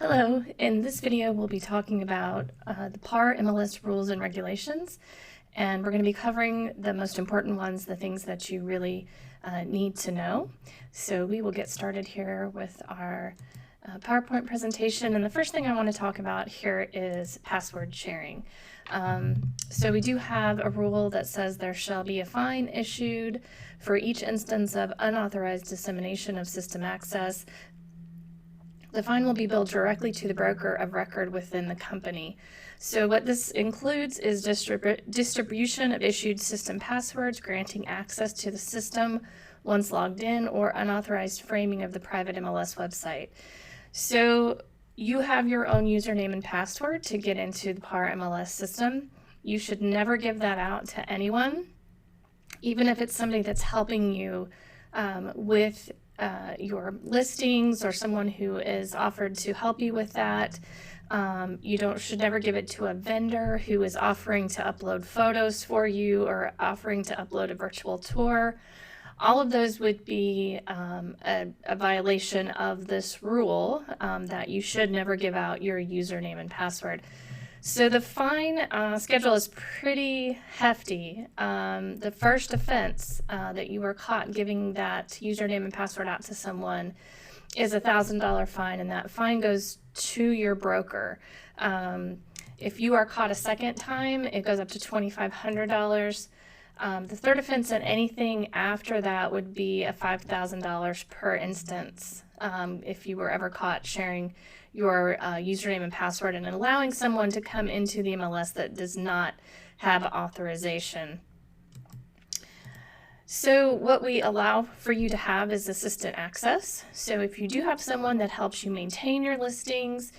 Hello, in this video we'll be talking about the PAR MLS rules and regulations, and we're going to be covering the most important ones, the things that you really need to know. So we will get started here with our PowerPoint presentation, and the first thing I want to talk about here is password sharing. So we do have a rule that says there shall be a fine issued for each instance of unauthorized dissemination of system access. The fine will be billed directly to the broker of record within the company. So what this includes is distribution of issued system passwords, granting access to the system once logged in, or unauthorized framing of the private MLS website. So you have your own username and password to get into the PAR MLS system. You should never give that out to anyone, even if it's somebody that's helping you with your listings or someone who is offered to help you with that. You should never give it to a vendor who is offering to upload photos for you or offering to upload a virtual tour. All of those would be a violation of this rule that you should never give out your username and password. So the fine schedule is pretty hefty. The first offense that you were caught giving that username and password out to someone is a $1,000 fine, and that fine goes to your broker. If you are caught a second time, it goes up to $2,500. The third offense and anything after that would be a $5,000 per instance if you were ever caught sharing your username and password and allowing someone to come into the MLS that does not have authorization. So what we allow for you to have is assistant access. So if you do have someone that helps you maintain your listings,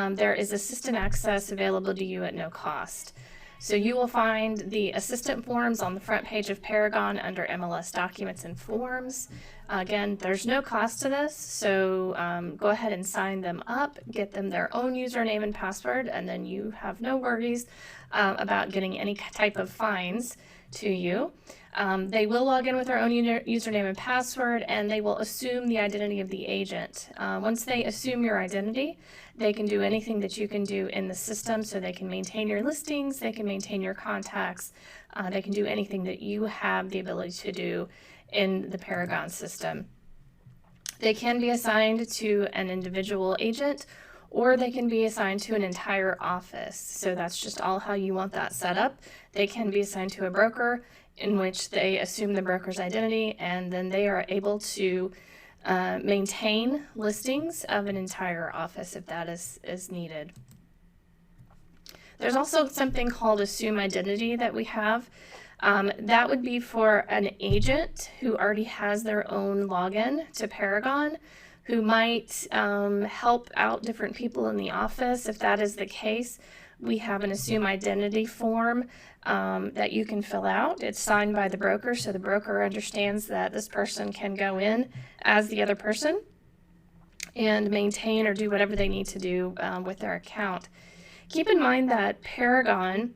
there is assistant access available to you at no cost. So you will find the assistant forms on the front page of Paragon under MLS Documents and Forms. Again, there's no cost to this, so go ahead and sign them up, get them their own username and password, and then you have no worries about getting any type of fines to you. They will log in with their own username and password, and they will assume the identity of the agent. Once they assume your identity, they can do anything that you can do in the system. So they can maintain your listings, they can maintain your contacts, they can do anything that you have the ability to do in the Paragon system. They can be assigned to an individual agent, or they can be assigned to an entire office. So that's just all how you want that set up. They can be assigned to a broker, in which they assume the broker's identity, and then they are able to maintain listings of an entire office if that is needed. There's also something called assume identity that we have. That would be for an agent who already has their own login to Paragon, who might help out different people in the office. If that is the case, we have an assume identity form that you can fill out. It's signed by the broker, so the broker understands that this person can go in as the other person and maintain or do whatever they need to do with their account. Keep in mind that Paragon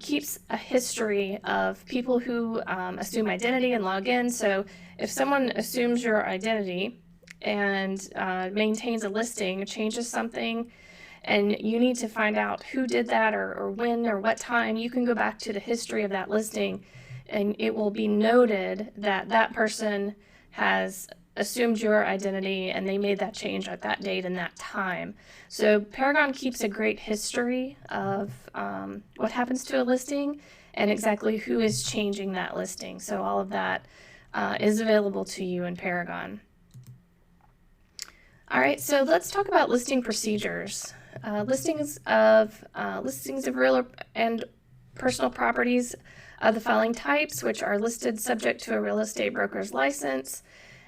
keeps a history of people who assume identity and log in. So if someone assumes your identity and maintains a listing, changes something, and you need to find out who did that or when or what time, you can go back to the history of that listing, and it will be noted that that person has assumed your identity and they made that change at that date and that time. So Paragon keeps a great history of what happens to a listing and exactly who is changing that listing. So all of that is available to you in Paragon. All right, so let's talk about listing procedures. Listings of real and personal properties of the following types, which are listed subject to a real estate broker's license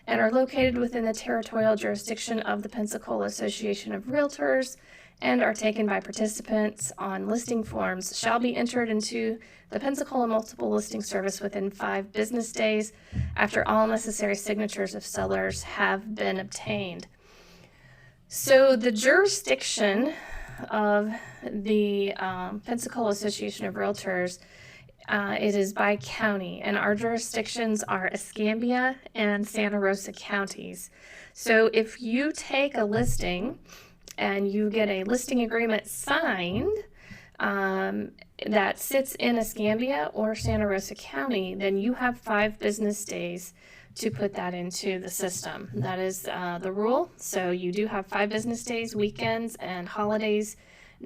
and are located within the territorial jurisdiction of the Pensacola Association of Realtors and are taken by participants on listing forms, shall be entered into the Pensacola Multiple Listing Service within 5 business days after all necessary signatures of sellers have been obtained. So the jurisdiction of the Pensacola Association of Realtors, it is by county, and our jurisdictions are Escambia and Santa Rosa counties. So if you take a listing and you get a listing agreement signed that sits in Escambia or Santa Rosa County, then you have 5 business days to put that into the system. That is the rule. So you do have 5 business days. Weekends and holidays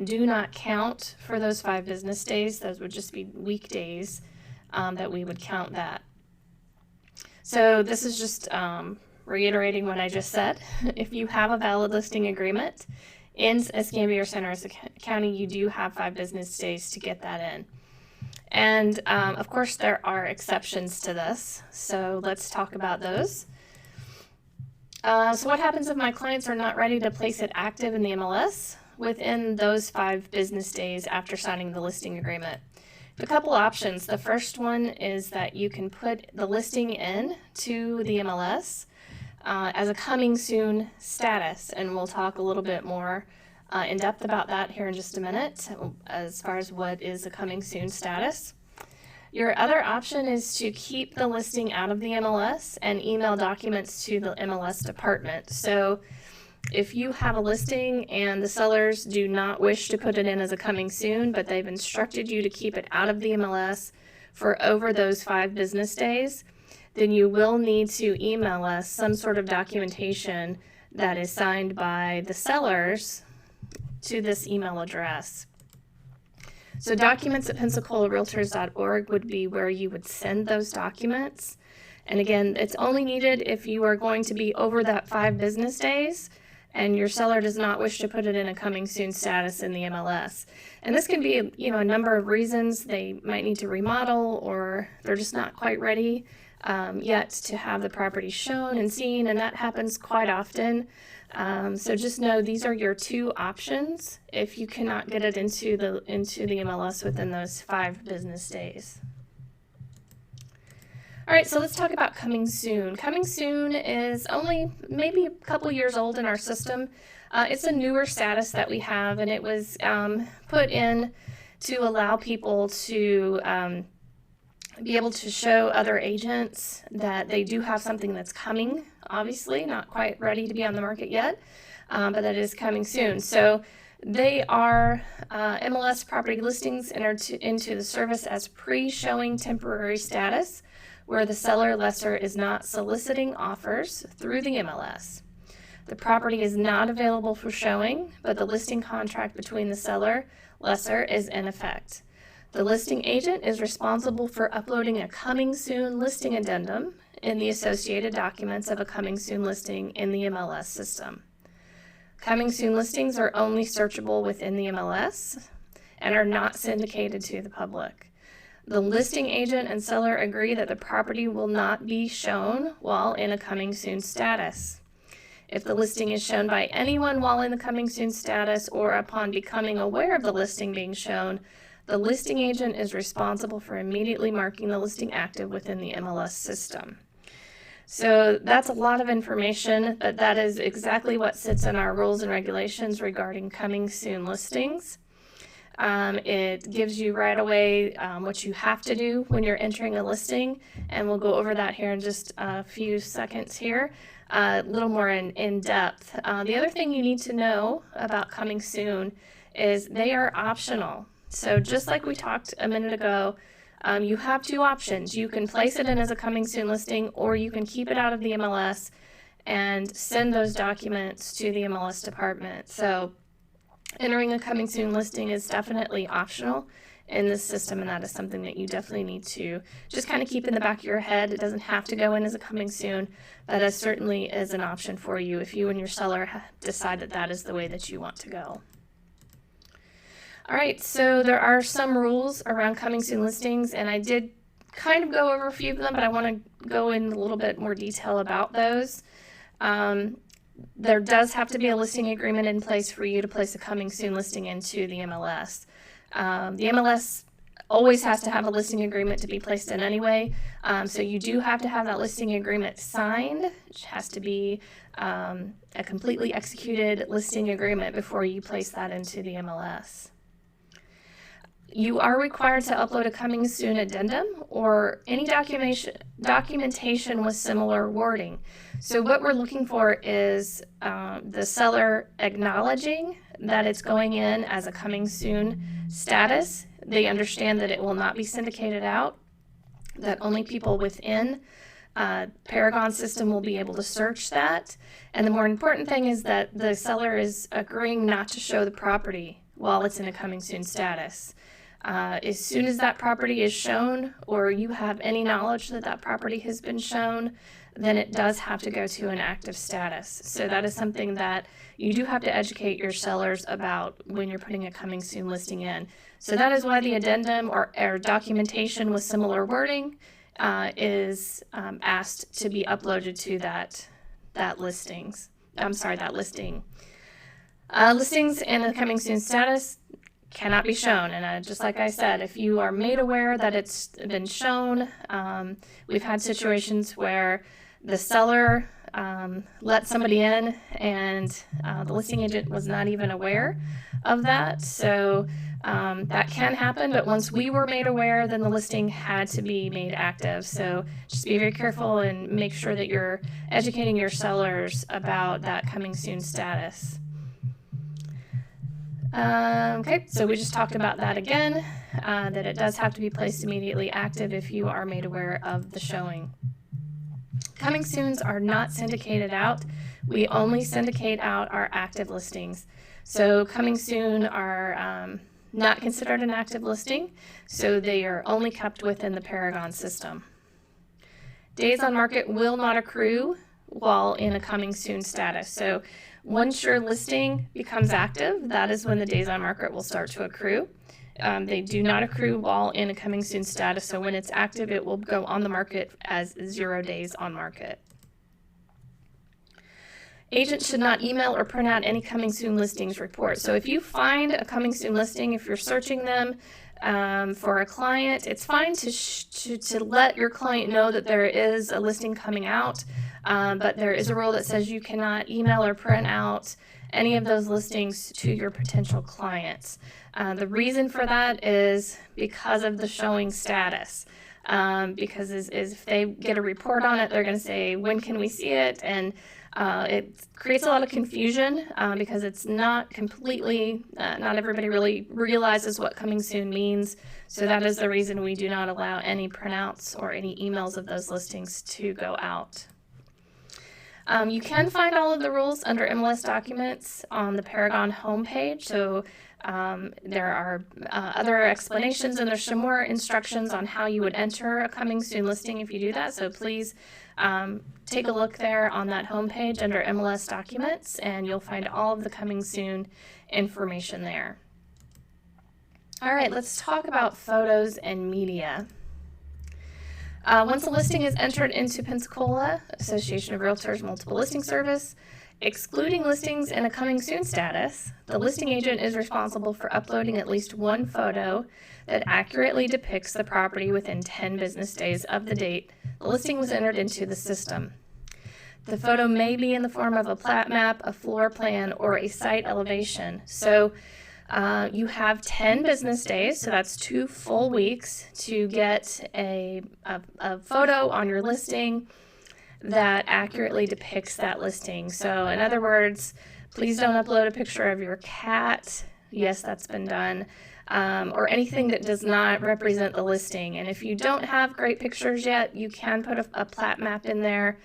do not count for those 5 business days. Those would just be weekdays that we would count that. So this is just reiterating what I just said. If you have a valid listing agreement in Escambia or Santa Rosa County, you do have 5 business days to get that in. And of course, there are exceptions to this. So let's talk about those. So what happens if my clients are not ready to place it active in the MLS within those 5 business days after signing the listing agreement? A couple options. The first one is that you can put the listing in to the MLS as a coming soon status, and we'll talk a little bit more in depth about that here in just a minute as far as what is a coming soon status. Your other option is to keep the listing out of the MLS and email documents to the MLS department. So if you have a listing and the sellers do not wish to put it in as a coming soon, but they've instructed you to keep it out of the MLS for over those 5 business days, then you will need to email us some sort of documentation that is signed by the sellers to this email address. So documents@PensacolaRealtors.org would be where you would send those documents. And again, it's only needed if you are going to be over that 5 business days and your seller does not wish to put it in a coming soon status in the MLS. And this can be, a number of reasons. They might need to remodel, or they're just not quite ready yet to have the property shown and seen, and that happens quite often. So just know these are your 2 options if you cannot get it into the MLS within those 5 business days. All right, so let's talk about coming soon. Coming soon is only maybe a couple years old in our system. It's a newer status that we have, and it was put in to allow people to be able to show other agents that they do have something that's coming, obviously, not quite ready to be on the market yet, but that is coming soon. So they are MLS property listings entered into the service as pre-showing temporary status, where the seller lessor is not soliciting offers through the MLS. The property is not available for showing, but the listing contract between the seller lessor is in effect. The listing agent is responsible for uploading a coming soon listing addendum in the associated documents of a coming soon listing in the MLS system. Coming soon listings are only searchable within the MLS and are not syndicated to the public. The listing agent and seller agree that the property will not be shown while in a coming soon status. If the listing is shown by anyone while in the coming soon status or upon becoming aware of the listing being shown, the listing agent is responsible for immediately marking the listing active within the MLS system. So that's a lot of information, but that is exactly what sits in our rules and regulations regarding coming soon listings. It gives you right away what you have to do when you're entering a listing, and we'll go over that here in just a few seconds here, a little more in depth. The other thing you need to know about coming soon is they are optional. So just like we talked a minute ago, you have 2 options. You can place it in as a coming soon listing, or you can keep it out of the MLS and send those documents to the MLS department. So entering a coming soon listing is definitely optional in this system, and that is something that you definitely need to just kind of keep in the back of your head. It doesn't have to go in as a coming soon, but it certainly is an option for you if you and your seller decide that that is the way that you want to go. All right, so there are some rules around coming soon listings, and I did kind of go over a few of them, but I want to go in a little bit more detail about those. There does have to be a listing agreement in place for you to place a coming soon listing into the MLS. The MLS always has to have a listing agreement to be placed in anyway, so you do have to have that listing agreement signed. It has to be a completely executed listing agreement before you place that into the MLS. You are required to upload a coming soon addendum or any documentation with similar wording. So what we're looking for is the seller acknowledging that it's going in as a coming soon status. They understand that it will not be syndicated out, that only people within Paragon system will be able to search that. And the more important thing is that the seller is agreeing not to show the property while it's in a coming soon status. As soon as that property is shown, or you have any knowledge that that property has been shown, then it does have to go to an active status. So that is something that you do have to educate your sellers about when you're putting a coming soon listing in. So that is why the addendum or documentation with similar wording is asked to be uploaded to that listing. Listings in a coming soon status cannot be shown, and just like I said, if you are made aware that it's been shown, we've had situations where the seller let somebody in and the listing agent was not even aware of that. So that can happen, but once we were made aware, then the listing had to be made active. So just be very careful and make sure that you're educating your sellers about that coming soon status. Okay, so we just talked about that again, that it does have to be placed immediately active if you are made aware of the showing. Coming soons are not syndicated out. We only syndicate out our active listings. So coming soon are not considered an active listing, so they are only kept within the Paragon system. Days on market will not accrue while in a coming soon status. So once your listing becomes active, that is when the days on market will start to accrue. They do not accrue while in a coming soon status, so when it's active, it will go on the market as 0 days on market. Agents should not email or print out any coming soon listings report. So if you find a coming soon listing, if you're searching them for a client, it's fine to let your client know that there is a listing coming out, but there is a rule that says you cannot email or print out any of those listings to your potential clients. The reason for that is because of the showing status. Because if they get a report on it, they're going to say, when can we see it? And it creates a lot of confusion because it's not completely, not everybody really realizes what coming soon means. So that is the reason we do not allow any printouts or any emails of those listings to go out. You can find all of the rules under MLS documents on the Paragon homepage. So there are other explanations, and there's some more instructions on how you would enter a coming soon listing if you do that. So please take a look there on that homepage under MLS documents, and you'll find all of the coming soon information there. All right, let's talk about photos and media. Once a listing is entered into Pensacola Association of Realtors Multiple Listing Service, excluding listings in a coming soon status, the listing agent is responsible for uploading at least one photo that accurately depicts the property within 10 business days of the date the listing was entered into the system. The photo may be in the form of a plat map, a floor plan, or a site elevation. So you have 10 business days, so that's 2 full weeks to get a photo on your listing that accurately depicts that listing. So in other words, please don't upload a picture of your cat. Yes, that's been done. Or anything that does not represent the listing. And if you don't have great pictures yet, you can put a plat map in there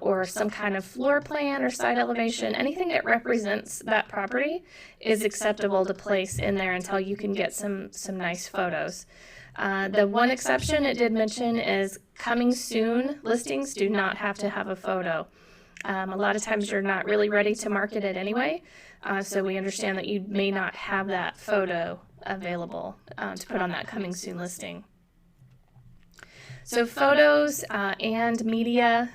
or some kind of floor plan or site elevation. Anything that represents that property is acceptable to place in there until you can get some nice photos. The one exception it did mention is coming soon listings do not have to have a photo. A lot of times you're not really ready to market it anyway, so we understand that you may not have that photo available to put on that coming soon listing. So photos and media,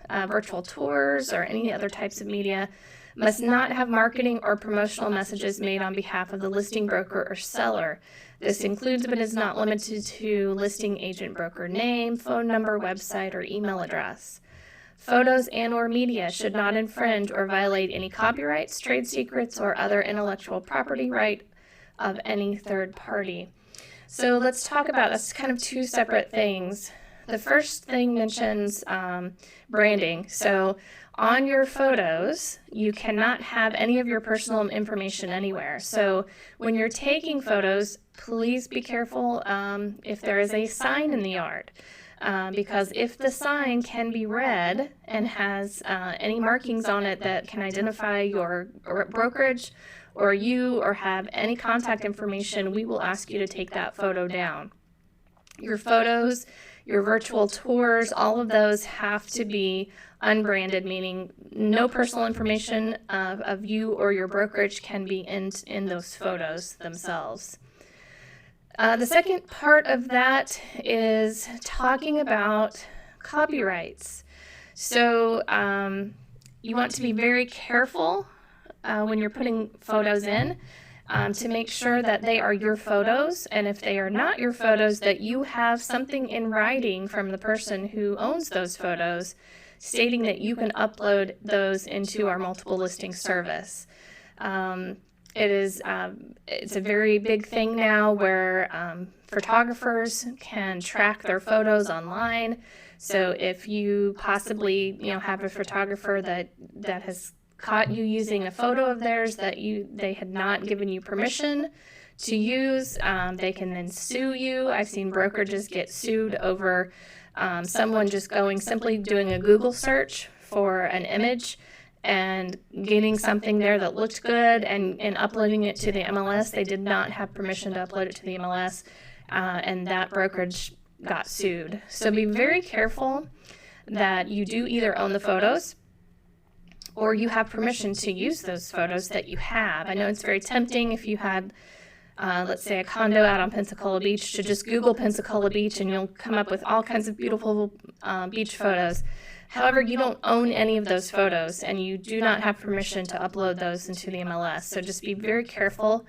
virtual tours, or any other types of media must not have marketing or promotional messages made on behalf of the listing broker or seller. This includes but is not limited to listing agent broker name, phone number, website, or email address. Photos and/or media should not infringe or violate any copyrights, trade secrets, or other intellectual property right of any third party. So let's talk about, that's kind of two separate things. The first thing mentions branding. So on your photos, you cannot have any of your personal information anywhere. So when you're taking photos, please be careful if there is a sign in the yard. Because if the sign can be read and has any markings on it that can identify your brokerage or you or have any contact information, we will ask you to take that photo down. Your photos, your virtual tours, all of those have to be unbranded, meaning no personal information of you or your brokerage can be in those photos themselves. The second part of that is talking about copyrights. So you want to be very careful when you're putting photos in to make sure that they are your photos, and if they are not your photos, that you have something in writing from the person who owns those photos stating that you can upload those into our multiple listing service. It's a very big thing now where photographers can track their photos online. So if you possibly have a photographer that has caught you using a photo of theirs that they had not given you permission to use, they can then sue you. I've seen brokerages get sued over someone just simply doing a Google search for an image and getting something there that looked good and uploading it to the MLS. They did not have permission to upload it to the MLS, and that brokerage got sued. So be very careful that you do either own the photos or you have permission to use those photos that you have. I know it's very tempting if you had, let's say, a condo out on Pensacola Beach, to just Google Pensacola Beach and you'll come up with all kinds of beautiful beach photos. However, you don't own any of those photos and you do not have permission to upload those into the MLS. So just be very careful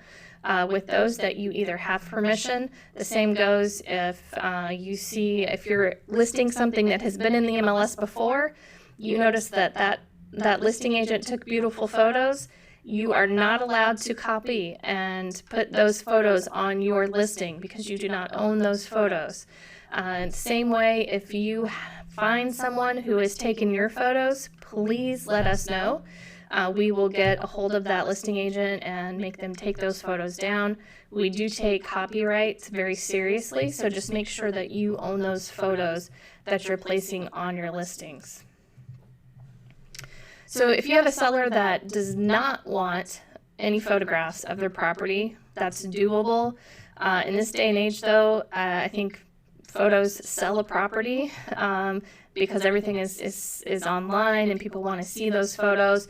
with those that you either have permission. The same goes if you're listing something that has been in the MLS before, you notice that listing agent took beautiful photos, you are not allowed to copy and put those photos on your listing because you do not own those photos. Same way, if you find someone who has taken your photos, please let us know. We will get a hold of that listing agent and make them take those photos down. We do take copyrights very seriously, so just make sure that you own those photos that you're placing on your listings. So if you have a seller that does not want any photographs of their property, that's doable. In this day and age, though, I think photos sell a property because everything is online and people want to see those photos.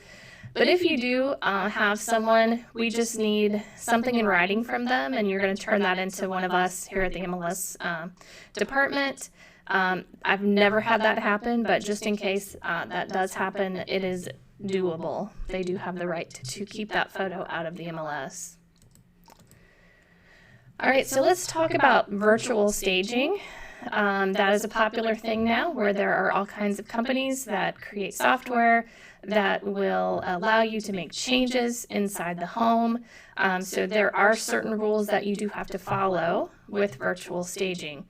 But if you do have someone, we just need something in writing from them, and you're going to turn that into one of us here at the MLS department. I've never had that happen, but just in case that does happen, it is doable. They do have the right to keep that photo out of the MLS. All right, so let's talk about virtual staging. That is a popular thing now, where there are all kinds of companies that create software that will allow you to make changes inside the home. So there are certain rules that you do have to follow with virtual staging.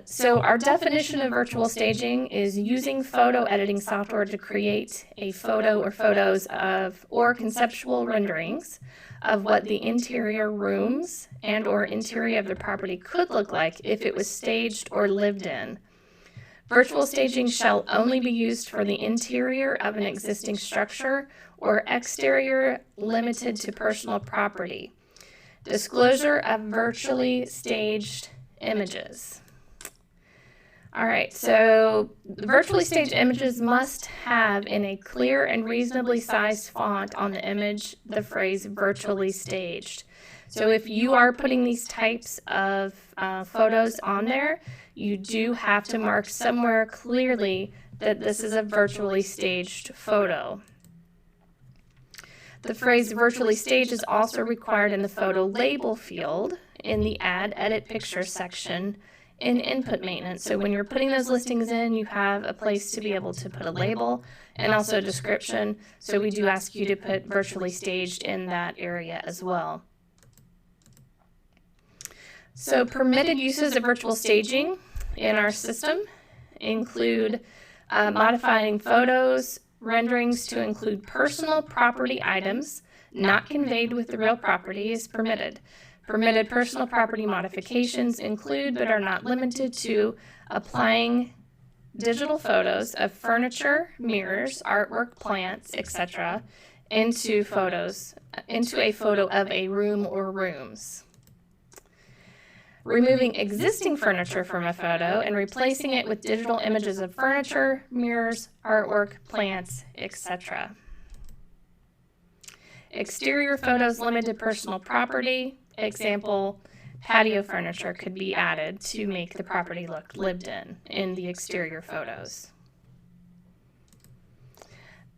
So our definition of virtual staging is using photo editing software to create a photo or photos of or conceptual renderings of what the interior rooms and or interior of the property could look like if it was staged or lived in. Virtual staging shall only be used for the interior of an existing structure or exterior limited to personal property. Disclosure of virtually staged images. All right, so the virtually staged images must have in a clear and reasonably sized font on the image the phrase virtually staged. So if you are putting these types of photos on there, you do have to mark somewhere clearly that this is a virtually staged photo. The phrase virtually staged is also required in the photo label field in the Add Edit Picture section in input maintenance. So when you're putting those listings in, you have a place to be able to put a label and also a description. So we do ask you to put virtually staged in that area as well. So permitted uses of virtual staging in our system include modifying photos, renderings to include personal property items not conveyed with the real property is permitted. Permitted personal property modifications include but are not limited to applying digital photos of furniture, mirrors, artwork, plants, etc. into a photo of a room or rooms. Removing existing furniture from a photo and replacing it with digital images of furniture, mirrors, artwork, plants, etc. Exterior photos limited personal property. Example, patio furniture could be added to make the property look lived in the exterior photos.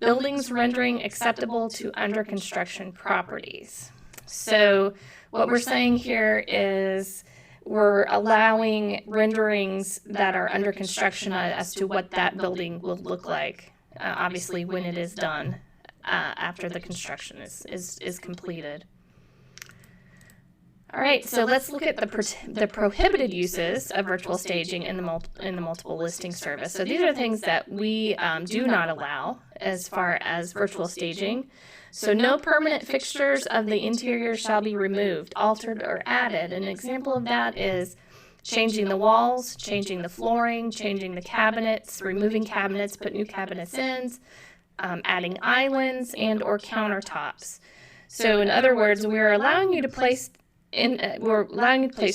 Buildings rendering acceptable to under construction properties. So what we're saying here is we're allowing renderings that are under construction as to what that building will look like, obviously when it is done, after the construction is completed. All right, so let's look at the prohibited uses of virtual staging in the multiple listing service. So these are things that we do not allow as far as virtual staging. So no permanent fixtures of the interior shall be removed, altered, or added. An example of that is changing the walls, changing the flooring, changing the cabinets, removing cabinets, put new cabinets in, adding islands and or countertops. So in other words, we're allowing you to place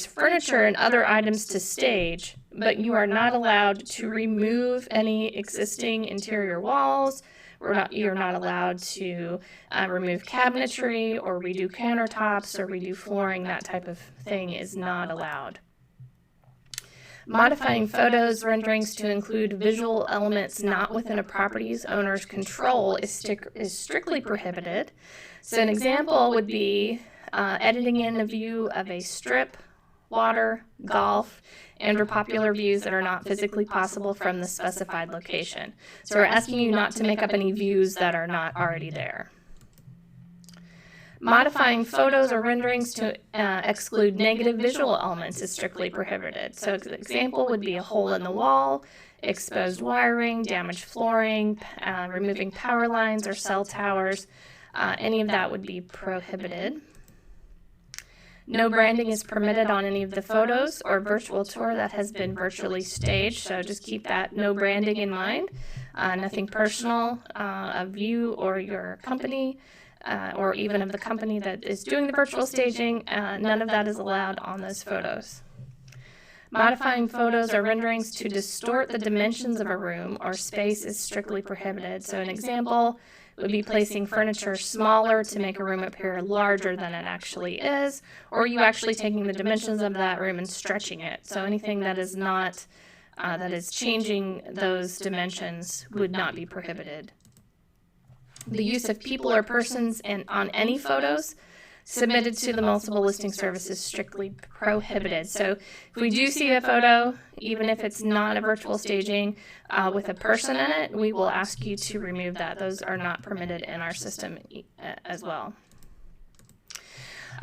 furniture and other items to stage, but you are not allowed to remove any existing interior walls. You're not allowed to remove cabinetry or redo countertops or redo flooring. That type of thing is not allowed. Modifying photos, renderings to include visual elements not within a property's owner's control is strictly prohibited. So an example would be editing in a view of a strip, water, golf, and or popular views that are not physically possible from the specified location. So we're asking you not to make up any views that are not already there. Modifying photos or renderings to exclude negative visual elements is strictly prohibited. So an example would be a hole in the wall, exposed wiring, damaged flooring, removing power lines or cell towers. Any of that would be prohibited. No branding is permitted on any of the photos or virtual tour that has been virtually staged, so just keep that no branding in mind. Nothing personal of you or your company, or even of the company that is doing the virtual staging. None of that is allowed on those photos. Modifying photos or renderings to distort the dimensions of a room or space is strictly prohibited. So an example would be placing furniture smaller to make a room appear larger than it actually is, or you actually taking the dimensions of that room and stretching it. So anything that is not, that is changing those dimensions would not be prohibited. The use of people or persons on any photos submitted to the multiple listing service is strictly prohibited. So if we do see a photo, even if it's not a virtual staging with a person in it, we will ask you to remove that. Those are not permitted in our system as well.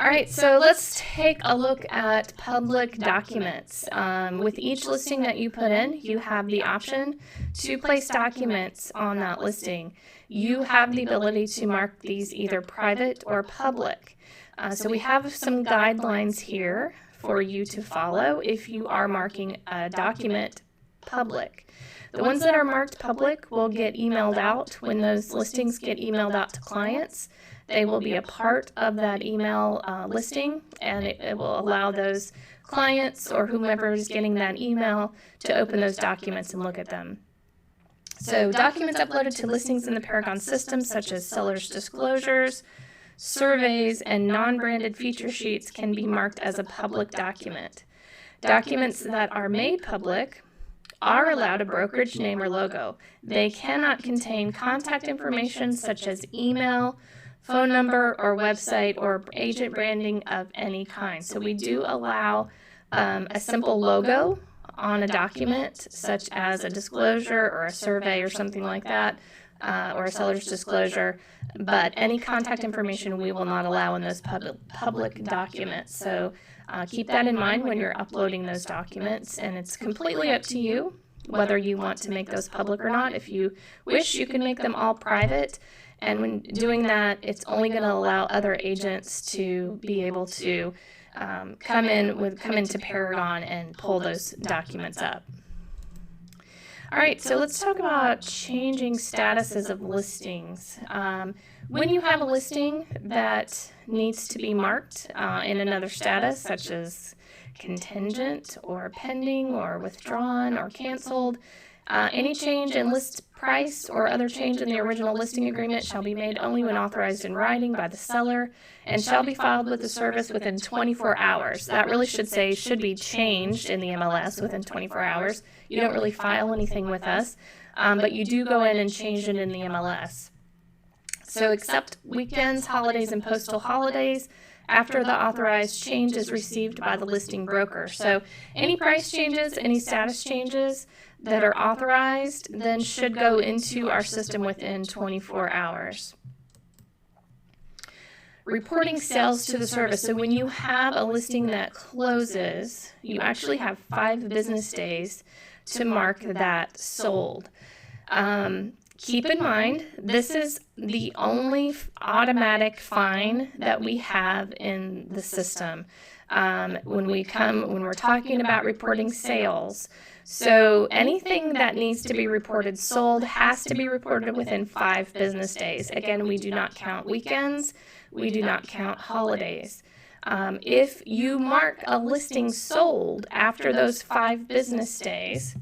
All right, so let's take a look at public documents. With each listing that you put in, you have the option to place documents on that listing. You have the ability to mark these either private or public. So we have some guidelines here for you to follow if you are marking a document public. The ones that are marked public will get emailed out when those listings get emailed out to clients. They will be a part of that email listing, and it will allow those clients or whomever is getting that email to open those documents and look at them. So documents uploaded to listings in the Paragon system, such as seller's disclosures, surveys, and non-branded feature sheets, can be marked as a public document. Documents that are made public are allowed a brokerage name or logo. They cannot contain contact information such as email, phone number, or website, or agent branding of any kind. So we do allow a simple logo on a document, such as a disclosure or a survey or something like that, or a seller's disclosure, but any contact information we will not allow in those public documents. So keep that in mind when you're uploading those documents, and it's completely up to you whether you want to make those public or not. If you wish, you can make them all private, and when doing that, it's only going to allow other agents to be able to come into Paragon and pull those documents up. All right, so let's talk about changing statuses of listings. When you have a listing that needs to be marked in another status, such as contingent or pending or withdrawn or canceled, any change in list price or other change in the original listing agreement shall be made only when authorized in writing by the seller and shall be filed with the service within 24 hours. That really should say should be changed in the MLS within 24 hours. You don't really file anything with us, but you do go in and change it in the MLS. So except weekends, holidays, and postal holidays, after the authorized change is received by the listing broker. So any price changes, any status changes that are authorized then should go into our system within 24 hours. Reporting sales to the service. So when you have a listing that closes, you actually have 5 business days to mark that sold. Keep in mind, this is the only automatic fine that we have in the system when we're talking about reporting sales. So anything that needs to be reported sold has to be reported within 5 business days. Again, we do not count weekends. We do not count holidays. If you mark a listing sold after those 5 business days,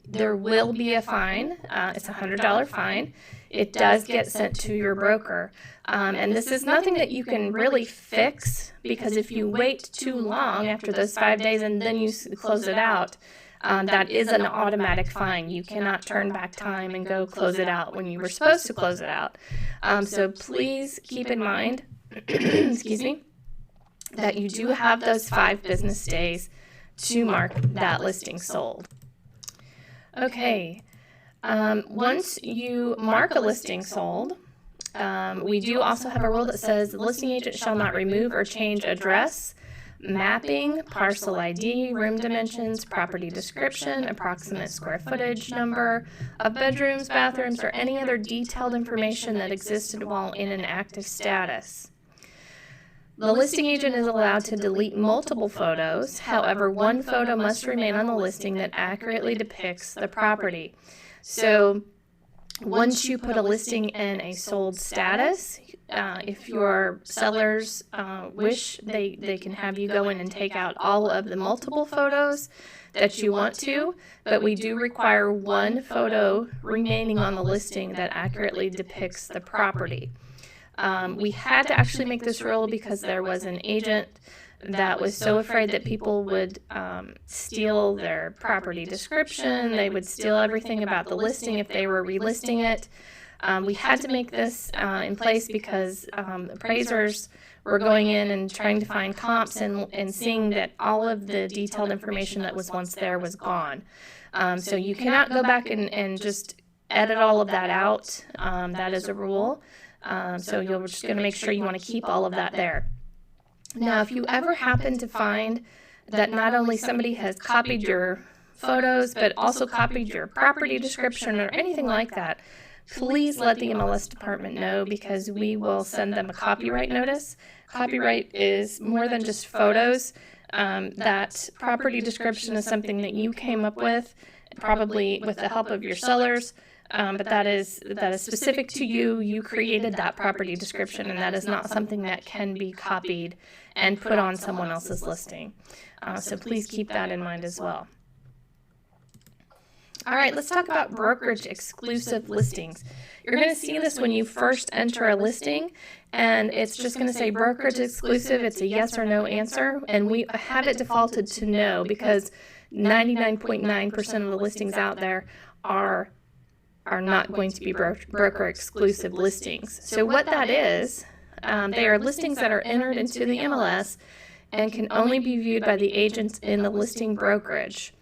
there will be a fine. It's a $100 fine. It does get sent to your broker. And this is nothing that you can really fix, because if you wait too long after those 5 days and then you close it out, that is an automatic fine. You cannot turn back time and go close it out when you were supposed to close it out. So please keep in mind, excuse me, that you do have those 5 business days to mark that listing sold. Okay, once you mark a listing sold, we do also have a rule that says the listing agent shall not remove or change address, mapping, parcel ID, room dimensions, property description, approximate square footage number of bedrooms, bathrooms, or any other detailed information that existed while in an active status. The listing agent is allowed to delete multiple photos. However, one photo must remain on the listing that accurately depicts the property. So once you put a listing in a sold status, if your sellers wish, they can have you go in and take out all of the multiple photos that you want to, but we do require one photo remaining on the listing that accurately depicts the property. We had to actually make this rule because there was an agent that was so afraid that people would steal their property description. They would steal everything about the listing if they were relisting it. We had to make this in place because appraisers were going in and trying to find comps and seeing that all of the detailed information that was once there was gone. So you cannot go back and just edit all of that out. That is a rule. So you're just going to make sure you want to keep all of that there. Now, if you ever happen to find that not only somebody has copied your photos, but also copied your property description or anything like that, please let the MLS department know, because we will send them a copyright notice. Copyright is more than just photos. That property description is something that you came up with, probably with the help of your sellers. But that is specific to you. You created that property description, and that is not something that can be copied and put on someone else's listing. So please keep that in mind as well. All right, let's talk about brokerage exclusive listings. You're going to see this when you first enter a listing, and it's just going to say brokerage exclusive. It's a yes or no answer, and we have it defaulted to no because 99.9% of the listings out there are not going to be broker exclusive listings. So what that is, they are listings that are entered into the MLS and can only be viewed by the agents in the listing brokerage.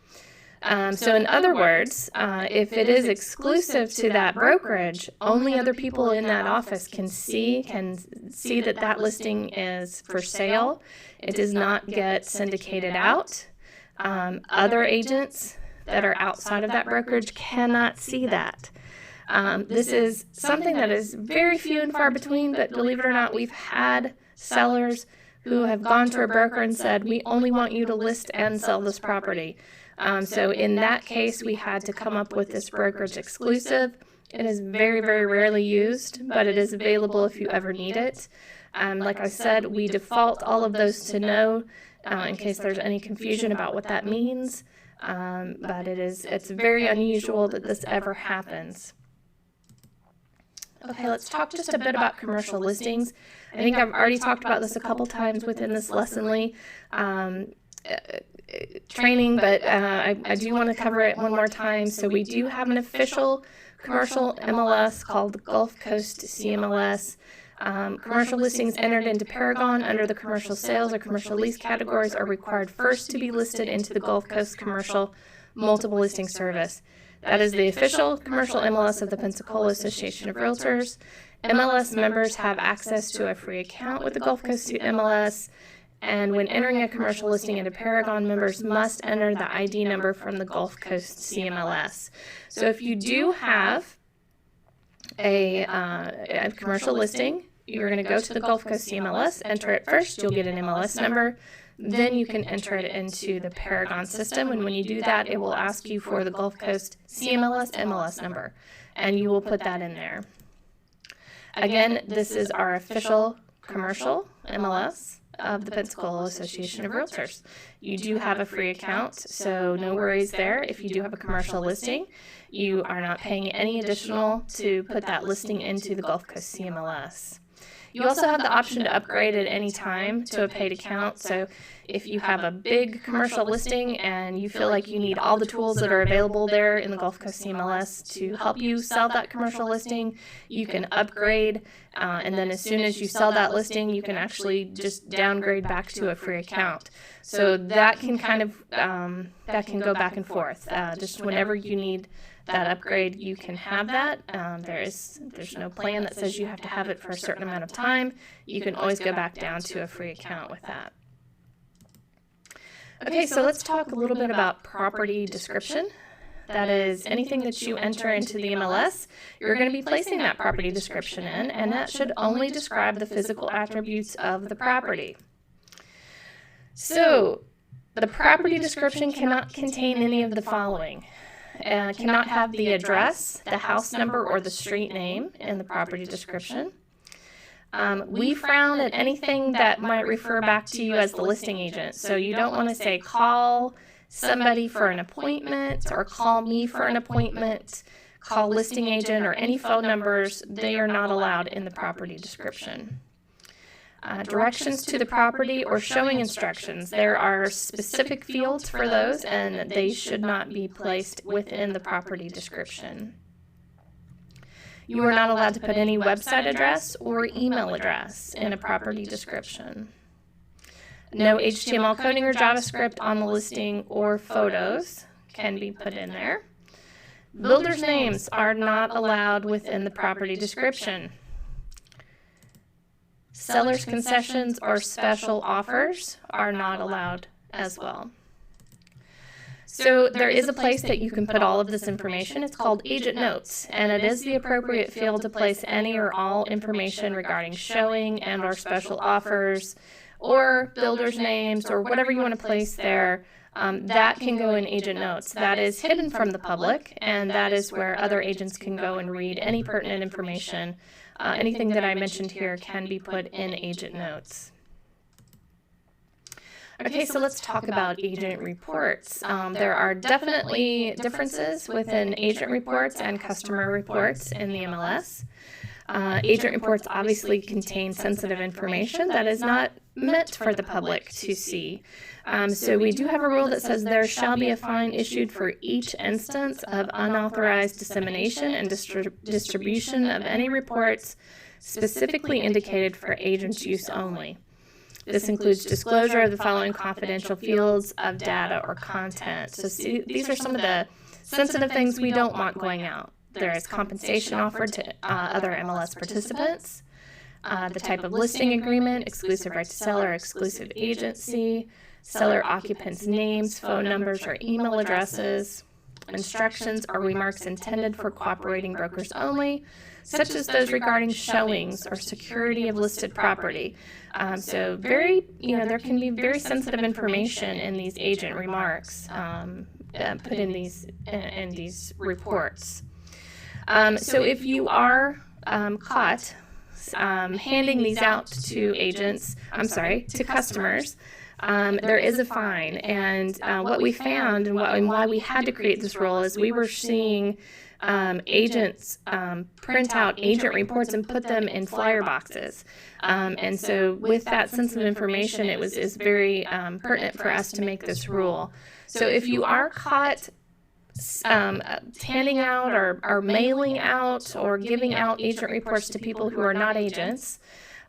So in other words, if it is exclusive to that brokerage, only other people in that office can see that that listing is for sale. It does not get syndicated out. Other agents that are outside of that brokerage cannot see that. This is something that is very few and far between, but believe it or not, we've had sellers who have gone to a broker and said, we only want you to list and sell this property. So in that case, we had to come up with this brokerage exclusive. It is very, very rarely used, but it is available if you ever need it. Like I said, we default all of those to no in case there's any confusion about what that means. But it's very unusual that this ever happens. Okay, let's talk just a bit about commercial listings. I think I've already talked about this a couple times within this lessonly training, but I do want to cover it one more time. So we do have an official commercial MLS called the Gulf Coast CMLS. Commercial listings entered into Paragon under the commercial sales or commercial lease categories are required first to be listed into the Gulf Coast Commercial Multiple Listing Service. That is the official commercial MLS of the Pensacola Association of Realtors. MLS members have access to a free account with the Gulf Coast MLS, and when entering a commercial listing into Paragon, members must enter the ID number from the Gulf Coast CMLS. So if you do have a commercial listing, you're going to go to the Gulf Coast CMLS, enter it first, you'll get an MLS number. Then you can enter it into the Paragon system, and when you do that, it will ask you for the Gulf Coast CMLS MLS number, and you will put that in there. Again, this is our official commercial MLS of the Pensacola Association of Realtors. You do have a free account, so no worries there. If you do have a commercial listing, you are not paying any additional to put that listing into the Gulf Coast CMLS. You also have the option to upgrade at any time to a paid account. So if you have a big commercial listing and you feel like you need all the tools that are available there in the Gulf Coast CMLS to help you sell that commercial listing, you can upgrade. And then as soon as you sell that listing, you can actually just downgrade back to a free account. So that can kind of, that can go back and forth. Just whenever you need that upgrade, you can have that. There's no plan that says you have to have it for a certain amount of time. You can always go back down to a free account with that. Okay, so let's talk a little bit about property description. That is anything that you enter into the MLS, you're going to be placing that property description in, and that should only describe the physical attributes of the property. So the property description cannot contain any of the following. Cannot have the address, the house number, or the street name in the property description. We frown at anything that might refer back to you as the listing agent. So you don't want to say call somebody for an appointment or call me for an appointment, call listing agent, or any phone numbers. They are not allowed in the property description. Directions to the property or showing instructions. There are specific fields for those, and they should not be placed within the property description. You are not allowed to put any website address or email address in a property description. No HTML coding or JavaScript on the listing or photos can be put in there. Builders' names are not allowed within the property description. Sellers' concessions or special offers are not allowed as well. So there is a place that you can put all of this information. It's called Agent Notes, and it is the appropriate field to place any or all information regarding showing and or special offers or builders' names or whatever you want to place there. That can go in Agent Notes. That is hidden from the public, and that is where other agents can go and read any pertinent information. Anything that I mentioned here can be put in Agent Notes. Okay, so let's talk about agent reports. There are definitely differences within agent reports and customer reports in the MLS. Agent reports obviously contain sensitive information that is not meant for the public to see. So we do have a rule that says there shall be a fine issued for each instance of unauthorized dissemination and distribution of any reports specifically indicated for agents' use only. This includes disclosure of the following confidential fields of data or content. So these are some of the sensitive things we don't want going out. There is compensation offered to other MLS participants, the type of listing agreement, exclusive right to sell or exclusive agency, seller occupants' names, phone numbers, or email addresses, instructions or remarks intended for cooperating brokers only, such as those regarding showings or security of listed property. So there can be very sensitive information in these agent remarks put in these reports. So if you are caught handing these out to customers, there is a fine. And what we found and why we had to create this rule is we were seeing agents print out agent reports and put them in flyer boxes. And so with that sensitive information, it is very pertinent for us to make this rule. So if you are caught handing out or mailing out or giving out agent reports to people who are not agents,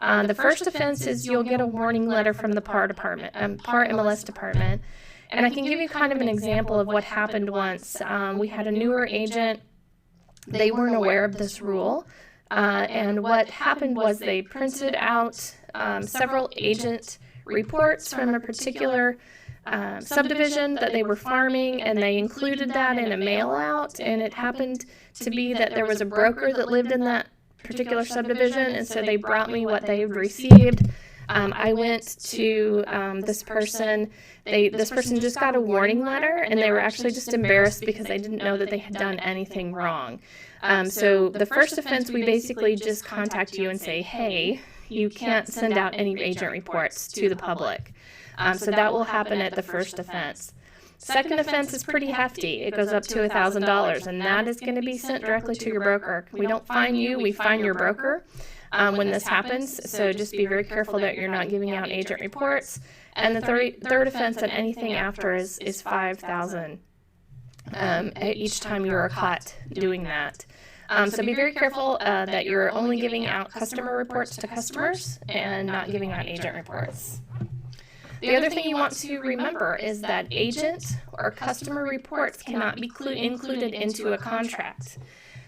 the first offense is you'll get a warning letter from the PAR MLS department. And I can give you kind of an example of what happened once. We had a newer agent. They weren't aware of this rule. And what happened was they printed out several agent reports from a particular subdivision that they were farming, and they included that in a mail out. And it happened to be that there was a broker that lived in that particular subdivision, and so they brought me what they had received. I went to this person. This person just got a warning letter, and they were actually just embarrassed because they didn't know that they had done anything wrong. So the first offense, we basically just contact you and say, hey, you can't send out any agent reports to the public. So that will happen at the first offense. Second offense is pretty hefty. It goes up to $1,000, and that is going to be sent directly to your broker. We don't fine you, we fine your broker when this happens. So just be very careful that you're not giving out agent reports. And the third offense and anything after is $5,000 each time you are caught doing that. So be very careful that you're only giving out customer reports to customers and not giving out agent reports. The other thing you want to remember is that agent or customer reports cannot be included into a contract.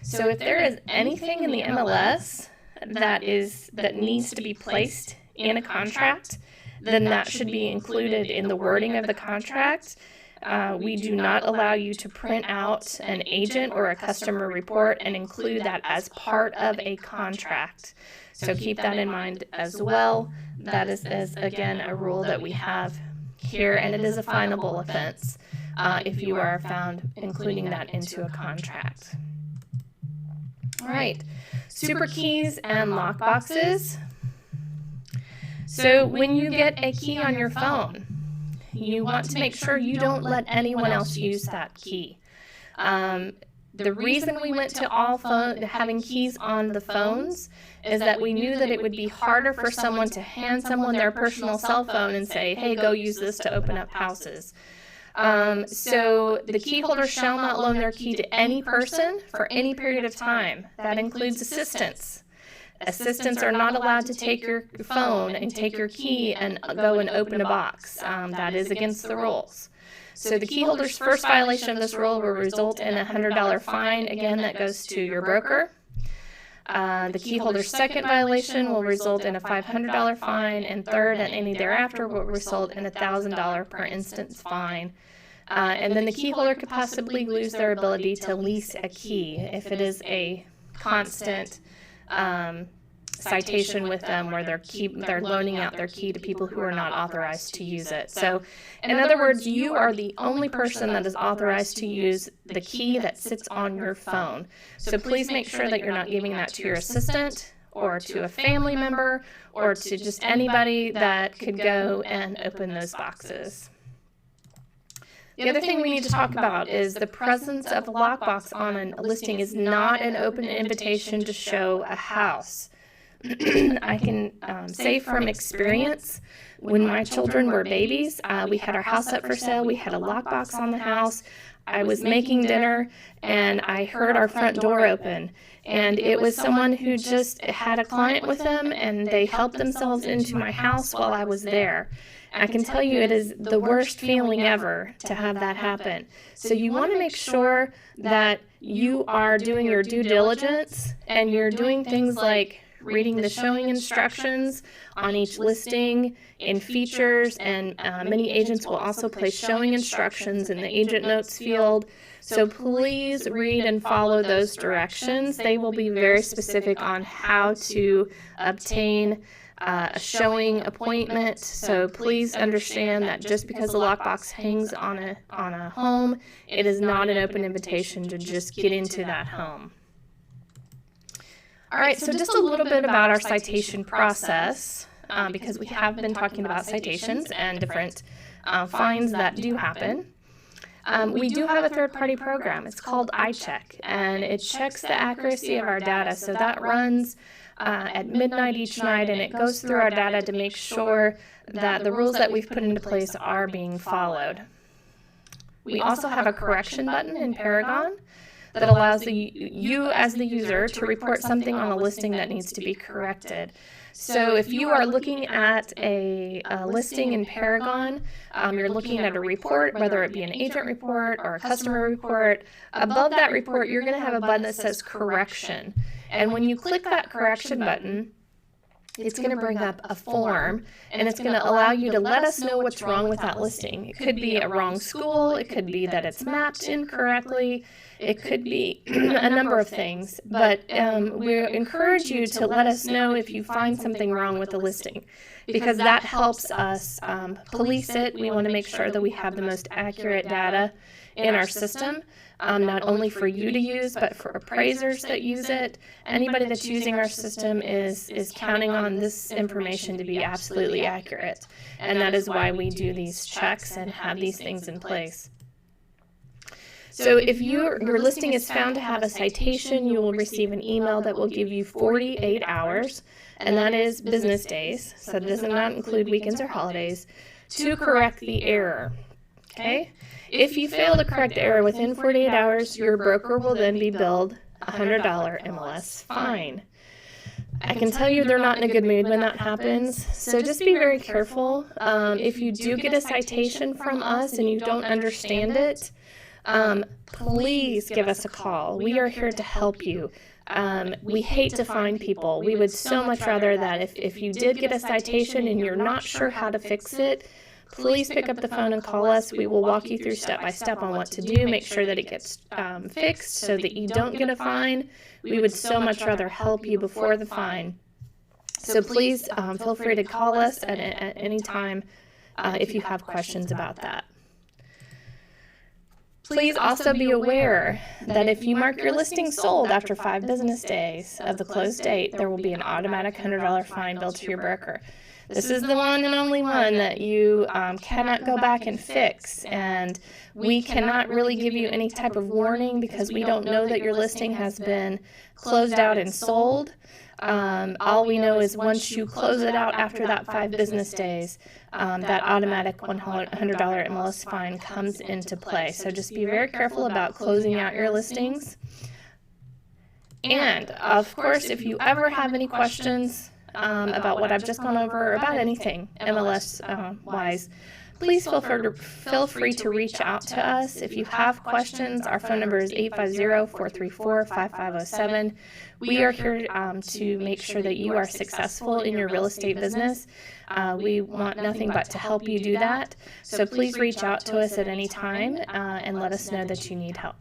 So if there is anything in the MLS that needs to be placed in a contract, then that should be included in the wording of the contract. We do not allow you to print out an agent or a customer report and include that as part of a contract. So keep that in mind as well. That is again, a rule that we have here, and it is a finable offense if you are found including that into a contract. All right, super keys and lockboxes. So when you get a key on your phone, you want to make sure you don't let anyone else use that key. The reason we went to having keys on the phones is that we knew that it would be harder for someone to hand someone their personal cell phone and say, hey, go use this to open up houses. So the key holder shall not loan their key to any person for any period of time. That includes assistants. Assistants are not allowed to take your phone and take your key and go and open a box. That is against the rules. So the key holder's first violation of this rule will result in a $100 fine. Again, that goes to your broker. The key holder's second violation will result in a $500 fine, and third and any thereafter will result in a $1,000 per instance fine. And then the key holder could possibly lose their ability to lease a key if it is a constant citation with them where they're loaning out their key to people who are not authorized to use it. So in other words, you are the only person that is authorized to use the key that sits on your phone. So please make sure that you're not giving that to your assistant or to a family member or to just anybody that could go and open those boxes. The other thing we need to talk about is the presence of a lockbox on a listing is not an open invitation to show a house. I can say from experience, when my children were babies, we had our house up for sale. We had a lockbox on the house. I was making dinner, and I heard our front door open. And it was someone who just had a client with them, and they helped themselves into my house while I was there. I can tell you it is the worst feeling ever to have that happen. So you want to make sure that you are doing your due diligence, and you're doing things like reading the showing instructions on each listing in features, and many agents will also place showing instructions in the agent notes field. So please read and follow those directions. They will be very specific on how to obtain a showing appointment. So please understand that just because a lockbox hangs on a home, it is not an open invitation to just get into that home. All right, so just a little bit about our citation process, because we have been talking about citations and different fines that do happen. We do have a third-party program. It's called iCheck, and it checks the accuracy of our data. So that runs at midnight each night, and it goes through our data to make sure that the rules that we've put into place are being followed. We also have a correction button in Paragon that allows you as the user to report something on a listing that needs to be corrected. So if you are looking at a listing in Paragon, you're looking at a report, whether it be an agent report or a customer report. Above that report, you're going to have a button that says correction. And when you click that correction button, it's going to bring up a form, and it's going to allow you to let us know what's wrong with that listing. It could be a wrong school, it could be that it's mapped incorrectly, it could be a number of things, but we encourage you to let us know if you find something wrong with the listing, because that helps us police it. We want to make sure that we have the most accurate data in our system, not only for you to use, but for appraisers that use it. Anybody that's using our system is counting on this information to be absolutely accurate, and that is why we do these checks and have these things in place. So if your listing is found to have a citation, you will receive an email that will give you 48 hours, and that is business days, so it does not include weekends or holidays, to correct the error. Okay? If you fail to correct the error within 48 hours, your broker will then be billed a $100 MLS fine. I can tell you they're not in a good mood when that happens, so just be very careful. If you do get a citation from us and you don't understand it, please give us a call. We are here to help you. We hate to fine people. We would so much rather that if you did get a citation and you're not sure how to fix it, please pick up the phone and call us. We will walk you through step by step on what to do, make sure that it gets fixed so that you don't get a fine. We would so much rather help you before the fine. So please feel free to call us at any time if you have questions about that. Please also be aware that if you mark your listing sold after 5 business days of the close date, there will be an automatic $100 fine billed to your broker. This is the one and only one that you cannot go back and fix, and we cannot really give you any type of warning because we don't know that your listing has been closed out and sold. All we know is once you close it out after that 5 business days, that automatic $100 MLS fine comes into play. So just be very careful about closing out your listings. And, of course, if you ever have any questions about what I've just gone over, or about anything MLS-wise, please feel free to reach out to us. If you have questions, our phone number is 850-434-5507. We are here to make sure that you are successful in your real estate business. We want nothing but to help you do that. So please reach out to us at any time and let us know that you need help.